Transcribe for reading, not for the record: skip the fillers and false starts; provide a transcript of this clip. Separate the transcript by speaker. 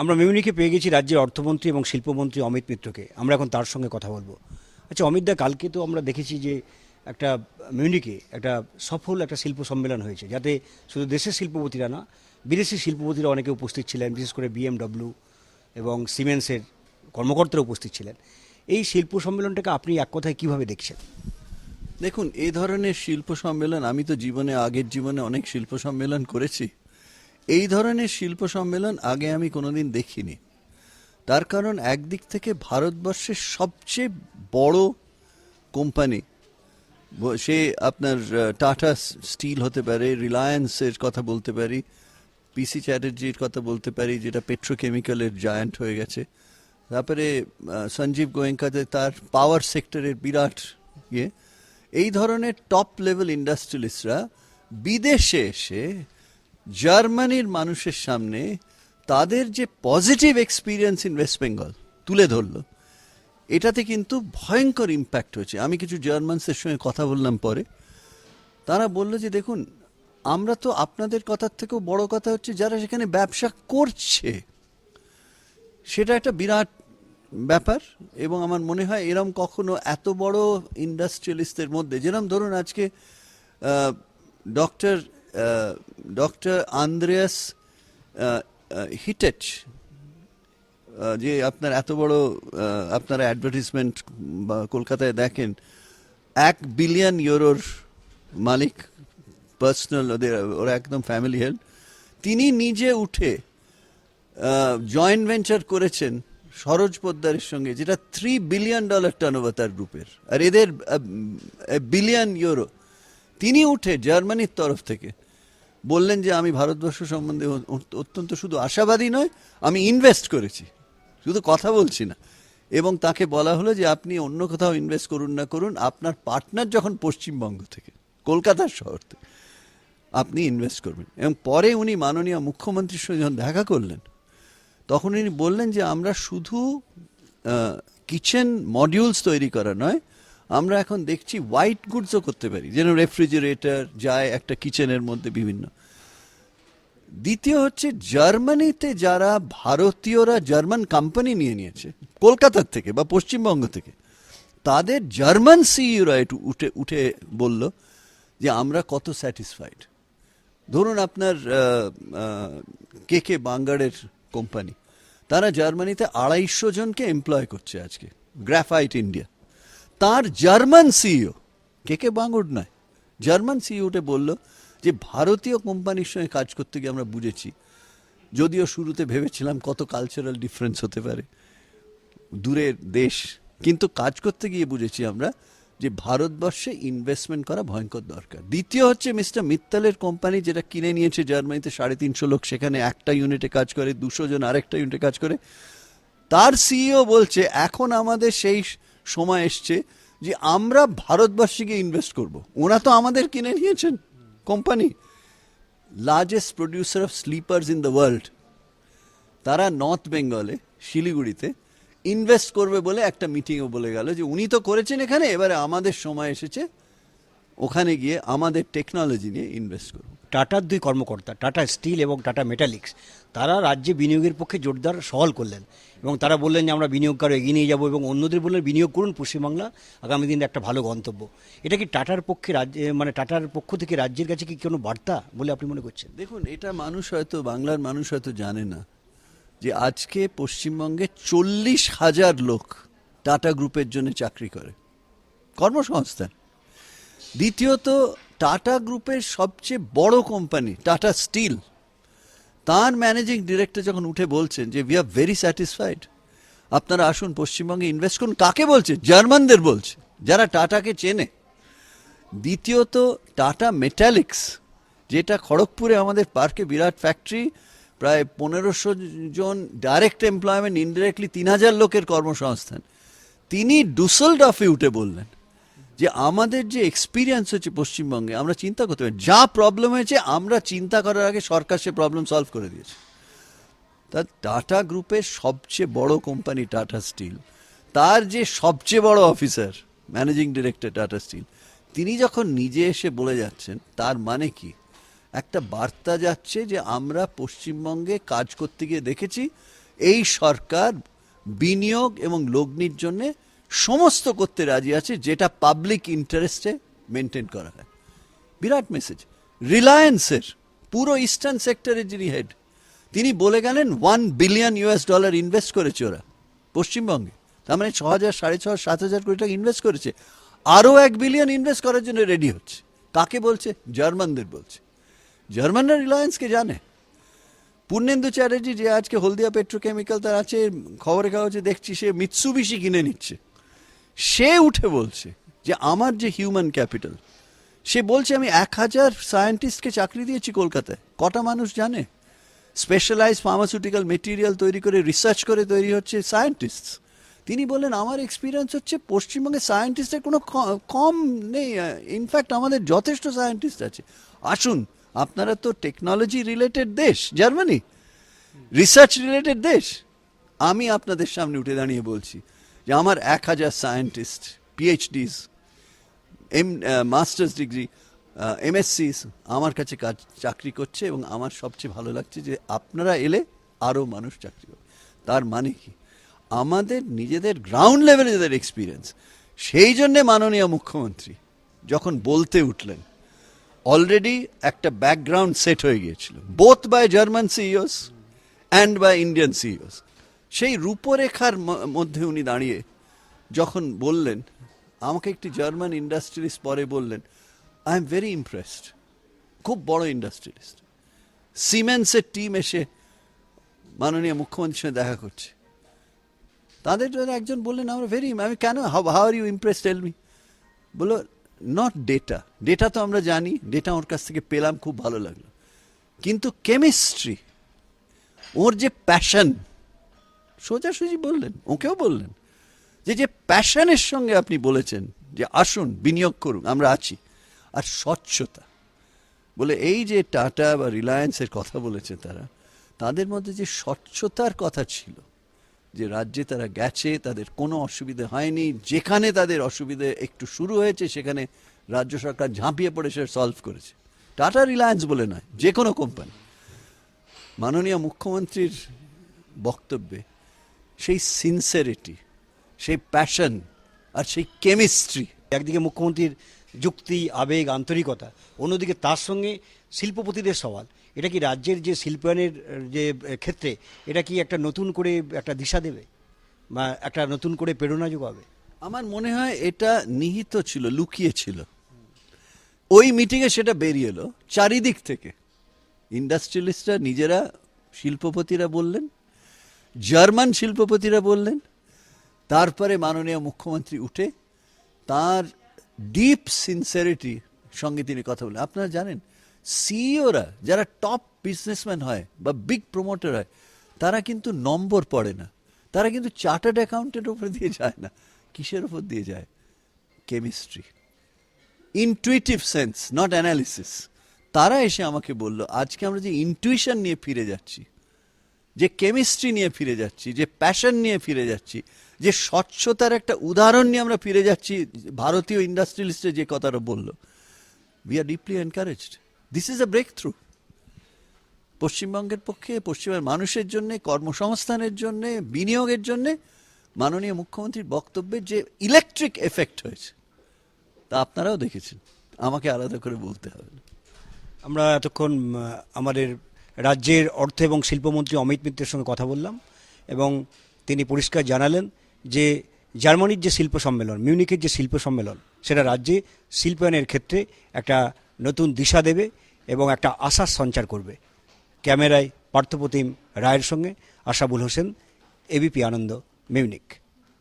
Speaker 1: আমরা মিউনিকে পেয়ে গেছি রাজ্যের অর্থমন্ত্রী এবং শিল্পমন্ত্রী অমিত মিত্রকে। আমরা এখন তার সঙ্গে কথা বলবো। আচ্ছা অমিত দা, কালকে তো আমরা দেখেছি যে একটা মিউনিকে একটা সফল একটা শিল্প সম্মেলন হয়েছে, যাতে শুধু দেশের শিল্পপতিরা না, বিদেশি শিল্পপতিরা অনেকে উপস্থিত ছিলেন, বিশেষ করে বিএমডব্লিউ এবং সিমেন্সের কর্মকর্তারা উপস্থিত ছিলেন। এই শিল্প সম্মেলনটাকে আপনি এক কথায় কীভাবে দেখছেন?
Speaker 2: দেখুন, এই ধরনের শিল্প সম্মেলন আমি তো আগের জীবনে অনেক শিল্প সম্মেলন করেছি। এই ধরনের শিল্প সম্মেলন আগে আমি কোনোদিন দেখিনি। তার কারণ একদিক থেকে ভারতবর্ষের সবচেয়ে বড় কোম্পানি, সে আপনার টাটা স্টিল হতে পারে, রিলায়েন্সের কথা বলতে পারি, পিসি চ্যাটার্জির কথা বলতে পারি, যেটা পেট্রোকেমিক্যালের জায়ান্ট হয়ে গেছে। তারপরে সঞ্জীব গোয়েঙ্কাতে তার পাওয়ার সেক্টরের বিরাট ইয়ে। এই ধরনের টপ লেভেল ইন্ডাস্ট্রিয়ালিস্টরা বিদেশে এসে জার্মানির মানুষের সামনে তাদের যে positive experience in West Bengal তুলে ধরলো, এটাতে কিন্তু ভয়ঙ্কর ইম্প্যাক্ট হয়েছে। আমি কিছু জার্মানসের সঙ্গে কথা বললাম পরে, তারা বললো যে দেখুন, আমরা তো আপনাদের কথার থেকেও বড় কথা হচ্ছে যারা সেখানে ব্যবসা করছে, সেটা একটা বিরাট ব্যাপার। এবং আমার মনে হয় এরম কখনো এত বড় ইন্ডাস্ট্রিয়ালিস্টদের মধ্যে, যেরকম ধরুন আজকে ডক্টর ডক্টর আন্দ্রেয়াস হিটেচ, যে আপনার এত বড় আপনারা অ্যাডভার্টিজমেন্ট বা কলকাতায় দেখেন, 1 বিলিয়ন ইউরোর মালিক, পার্সোনাল, ওরা একদম ফ্যামিলি হেল্প। তিনি নিজে উঠে জয়েন্ট ভেঞ্চার করেছেন সরোজ পোদ্দারের সঙ্গে, যেটা $3 বিলিয়ন টার্নওভার তার গ্রুপের, আর এদের বিলিয়ন ইউরো। তিনি উঠে জার্মানির তরফ থেকে বললেন যে আমি ভারতবর্ষ সম্বন্ধে অত্যন্ত শুধু আশাবাদী নয়, আমি ইনভেস্ট করেছি, শুধু কথা বলছি না। এবং তাকে বলা হলো যে আপনি অন্য কোথাও ইনভেস্ট করুন না করুন, আপনার পার্টনার যখন পশ্চিমবঙ্গ থেকে, কলকাতার শহর থেকে, আপনি ইনভেস্ট করবেন। এবং পরে উনি মাননীয় মুখ্যমন্ত্রীর সঙ্গে যখন দেখা করলেন, তখন উনি বললেন যে আমরা শুধু কিচেন মডিউলস তৈরি করা নয়, আমরা এখন দেখছি হোয়াইট গুডসও করতে পারি, যেন রেফ্রিজারেটর যায় একটা কিচেনের মধ্যে বিভিন্ন। দ্বিতীয় হচ্ছে, জার্মানিতে যারা ভারতীয়রা জার্মান কোম্পানি নিয়ে নিয়েছে কলকাতার থেকে বা পশ্চিমবঙ্গ থেকে, তাদের জার্মান সিইওরা একটু উঠে উঠে বলল যে আমরা কত স্যাটিসফাইড। ধরুন আপনার কে বাঙ্গারের কোম্পানি, তারা জার্মানিতে 250 জনকে এমপ্লয় করছে আজকে, গ্রাফাইট ইন্ডিয়া। তার জার্মান সিইও, কে বাঙ্গুর নয়, জার্মান সিইওটা বলল যে ভারতীয় কোম্পানির সঙ্গে কাজ করতে গিয়ে আমরা বুঝেছি, যদিও শুরুতে ভেবেছিলাম কত কালচারাল ডিফারেন্স হতে পারে, দূরের দেশ, কিন্তু কাজ করতে গিয়ে বুঝেছি আমরা যে ভারতবর্ষে ইনভেস্টমেন্ট করা ভয়ঙ্কর দরকার। দ্বিতীয় হচ্ছে মিস্টার মিত্তালের কোম্পানি, যেটা কিনে নিয়েছে জার্মানিতে 350 লোক, সেখানে একটা ইউনিটে কাজ করে, 200 জন আরেকটা ইউনিটে কাজ করে। তার সিইও বলছে এখন আমাদের সেই সময় এসছে যে আমরা ভারতবর্ষে ইনভেস্ট করব। ওরা তো আমাদের কিনে নিয়েছেন company, largest producer of sleepers in the world. তারা নর্থ বেঙ্গলে শিলিগুড়িতে ইনভেস্ট করবে বলে একটা মিটিংও বলে গেল যে উনি তো করেছেন এখানে, এবারে আমাদের সময় এসেছে ওখানে গিয়ে আমাদের টেকনোলজি নিয়ে ইনভেস্ট করব।
Speaker 1: টাটার দুই কর্মকর্তা, টাটা স্টিল এবং টাটা মেটালিক্স, তারা রাজ্যে বিনিয়োগের পক্ষে জোরদার সওয়াল করলেন এবং তারা বললেন যে আমরা বিনিয়োগ আরও এগিয়ে নিয়ে যাবো, এবং অন্যদের বললেন বিনিয়োগ করুন, পশ্চিমবাংলা আগামী দিনে একটা ভালো গন্তব্য। এটা কি টাটার পক্ষে মানে টাটার পক্ষ থেকে রাজ্যের কাছে কি কোনো বার্তা বলে আপনি মনে করছেন?
Speaker 2: দেখুন, এটা মানুষ হয়তো, বাংলার মানুষ হয়তো জানে না যে আজকে পশ্চিমবঙ্গে 40,000 লোক টাটা গ্রুপের জন্য চাকরি করে, কর্মসংস্থান। দ্বিতীয়ত, টাটা গ্রুপের সবচেয়ে বড় কোম্পানি টাটা স্টিল, তার ম্যানেজিং ডিরেক্টর যখন উঠে বলছেন যে উই আর ভেরি স্যাটিসফাইড, আপনারা আসুন পশ্চিমবঙ্গে ইনভেস্ট করুন, কাকে বলছে? জার্মানদের বলছে, যারা টাটাকে চেনে। দ্বিতীয়ত, টাটা মেটালিক্স, যেটা খড়গপুরে আমাদের পার্কে বিরাট ফ্যাক্টরি, প্রায় 1500 জন ডাইরেক্ট এমপ্লয়মেন্ট, ইনডিরেক্টলি 3000 লোকের কর্মসংস্থান। তিনি ডুসেলডর্ফে উঠে বললেন যে আমাদের যে এক্সপিরিয়েন্স হচ্ছে পশ্চিমবঙ্গে, আমরা চিন্তা করতে পারি, যা প্রবলেম হয়েছে আমরা চিন্তা করার আগে সরকার সে প্রবলেম সলভ করে দিয়েছে। তা টাটা গ্রুপের সবচেয়ে বড় কোম্পানি টাটা স্টিল, তার যে সবচেয়ে বড় officer managing director Tata steel, তিনি যখন নিজে এসে বলে যাচ্ছেন, তার মানে কি? একটা বার্তা যাচ্ছে যে আমরা পশ্চিমবঙ্গে কাজ করতে গিয়ে দেখেছি এই সরকার বিনিয়োগ এবং লগ্নির জন্য সমস্ত করতে রাজি আছে, যেটা পাবলিক ইন্টারেস্টে মেনটেন করা হয়। বিরাট মেসেজ। রিলায়েন্সের পুরো ইস্টার্ন সেক্টরের যিনি হেড, তিনি বলে গেলেন $1 বিলিয়ন ইনভেস্ট করেছে ওরা পশ্চিমবঙ্গে। তার মানে 6,000, 6,500, 7,000 কোটি টাকা ইনভেস্ট করেছে। আরও 1 বিলিয়ন ইনভেস্ট করার জন্য রেডি হচ্ছে। কাকে বলছে? জার্মানদের বলছে। জার্মানরা রিলায়েন্সকে জানে। পূর্ণেন্দু চ্যাটার্জি, যে আজকে হলদিয়া পেট্রোকেমিক্যাল তার আছে, খবরের কাগজে দেখছি সে মিৎসুবিশি কিনে নিচ্ছে, সে উঠে বলছে যে আমার যে হিউম্যান ক্যাপিটাল, সে বলছে আমি 1,000 সায়েন্টিস্টকে চাকরি দিয়েছি কলকাতায়। কটা মানুষ জানে? স্পেশালাইজ ফার্মাসিউটিক্যাল মেটেরিয়াল তৈরি করে, রিসার্চ করে তৈরি হচ্ছে সায়েন্টিস্ট। তিনি বললেন আমার এক্সপিরিয়েন্স হচ্ছে পশ্চিমবঙ্গে সায়েন্টিস্টের কোনো কম নেই, ইনফ্যাক্ট আমাদের যথেষ্ট সায়েন্টিস্ট আছে। আসুন, আপনারা তো টেকনোলজি রিলেটেড দেশ, জার্মানি রিসার্চ রিলেটেড দেশ। আমি আপনাদের সামনে উঠে দাঁড়িয়ে বলছি যে আমার 1,000 সায়েন্টিস্ট, পিএইচডিস, মাস্টার্স ডিগ্রি, এমএসসিস আমার কাছে চাকরি করছে, এবং আমার সবচেয়ে ভালো লাগছে যে আপনারা এলে আরও মানুষ চাকরি করবে। তার মানে কি? আমাদের নিজেদের গ্রাউন্ড লেভেলে যাদের এক্সপিরিয়েন্স, সেই জন্যে মাননীয় মুখ্যমন্ত্রী যখন বলতে উঠলেন, অলরেডি একটা ব্যাকগ্রাউন্ড সেট হয়ে গিয়েছিল, both by German CEOs and by Indian CEOs. সেই রূপরেখার মধ্যে উনি দাঁড়িয়ে যখন বললেন, আমাকে একটি জার্মান ইন্ডাস্ট্রিয়ালিস্ট পরে বললেন, আই এম ভেরি ইমপ্রেসড, খুব বড় ইন্ডাস্ট্রিয়ালিস্ট, সিমেন্সের টিম এসে মাননীয় মুখ্যমন্ত্রীর সঙ্গে দেখা করছে। তাদের জন্য একজন বললেন, আমরা আমি কেন, how are you impress, tell me. বললো, নট ডেটা, ডেটা তো আমরা জানি, ডেটা ওর কাছ থেকে পেলাম, খুব ভালো লাগলো, কিন্তু কেমিস্ট্রি, ওর যে প্যাশন, সোজাসুজি বললেন, ওকেও বললেন যে প্যাশনের সঙ্গে আপনি বলেছেন যে আসুন বিনিয়োগ করুন, আমরা আছি। আর স্বচ্ছতা, বলে এই যে টাটা বা রিলায়েন্সের কথা বলেছে তারা, তাদের মধ্যে যে স্বচ্ছতার কথা ছিল, যে রাজ্যে তারা গেছে, তাদের কোনো অসুবিধে হয়নি, যেখানে তাদের অসুবিধে একটু শুরু হয়েছে সেখানে রাজ্য সরকার ঝাঁপিয়ে পড়ে সে সলভ করেছে। টাটা রিলায়েন্স বলে নয়, যে কোনো কোম্পানি। মাননীয় মুখ্যমন্ত্রীর বক্তব্যে সেই সিনসিয়ারিটি, সেই প্যাশন আর সেই কেমিস্ট্রি,
Speaker 1: একদিকে মুখ্যমন্ত্রীর যুক্তি, আবেগ, আন্তরিকতা, অন্যদিকে তার সঙ্গে শিল্পপতিদের সওয়াল। এটা কি রাজ্যের যে শিল্পায়নের যে ক্ষেত্রে এটা কি একটা নতুন করে একটা দিশা দেবে বা একটা নতুন করে প্রেরণা যোগাবে?
Speaker 2: আমার মনে হয় এটা নিহিত ছিল, লুকিয়ে ছিল। ওই মিটিংয়ে সেটা বেরিয়ে এলো চারিদিক থেকে। ইন্ডাস্ট্রিয়ালিস্টরা নিজেরা, শিল্পপতিরা বললেন, জার্মান শিল্পপতিরা বললেন, তারপরে মাননীয় মুখ্যমন্ত্রী উঠে তার ডিপ সিনসিয়ারিটি সঙ্গে তিনি কথা বলেন। আপনারা জানেন, সিইওরা যারা টপ বিজনেসম্যান হয় বা বিগ প্রমোটার হয়, তারা কিন্তু নম্বর পড়ে না, তারা কিন্তু চার্টার্ড অ্যাকাউন্টের উপর দিয়ে যায় না। কিসের উপর দিয়ে যায়? Chemistry, intuitive sense, not analysis. তারা এসে আমাকে বলল, আজকে আমরা যে ইনটুইশন নিয়ে ফিরে যাচ্ছি, যে কেমিস্ট্রি নিয়ে ফিরে যাচ্ছি, যে প্যাশন নিয়ে ফিরে যাচ্ছি, যে স্বচ্ছতার একটা উদাহরণ নিয়ে আমরা ফিরে যাচ্ছি, ভারতীয় ইন্ডাস্ট্রিয়ালিস্টের যে কথাটা বলল, we are deeply encouraged. This is a breakthrough পশ্চিমবঙ্গের পক্ষে, পশ্চিমবঙ্গের মানুষের জন্য, কর্মসংস্থানের জন্য, বিনিয়োগের জন্য। মাননীয় মুখ্যমন্ত্রীর বক্তব্যের যে ইলেকট্রিক এফেক্ট হয়েছে, তা আপনারাও দেখেছেন, আমাকে আলাদা করে বলতে হবে না।
Speaker 1: আমরা এতক্ষণ আমাদের রাজ্যের অর্থ এবং শিল্পমন্ত্রী অমিত মিত্রের সঙ্গে কথা বললাম, এবং তিনি পরিষ্কার জানালেন যে জার্মানির যে শিল্প সম্মেলন, মিউনিকের যে শিল্প সম্মেলন, সেটা রাজ্যে শিল্পায়নের ক্ষেত্রে একটা নতুন দিশা দেবে এবং একটা আশার সঞ্চার করবে। ক্যামেরায় পার্থপ্রতিম রায়ের সঙ্গে আশাবুল হোসেন, এবিপি আনন্দ, মিউনিক।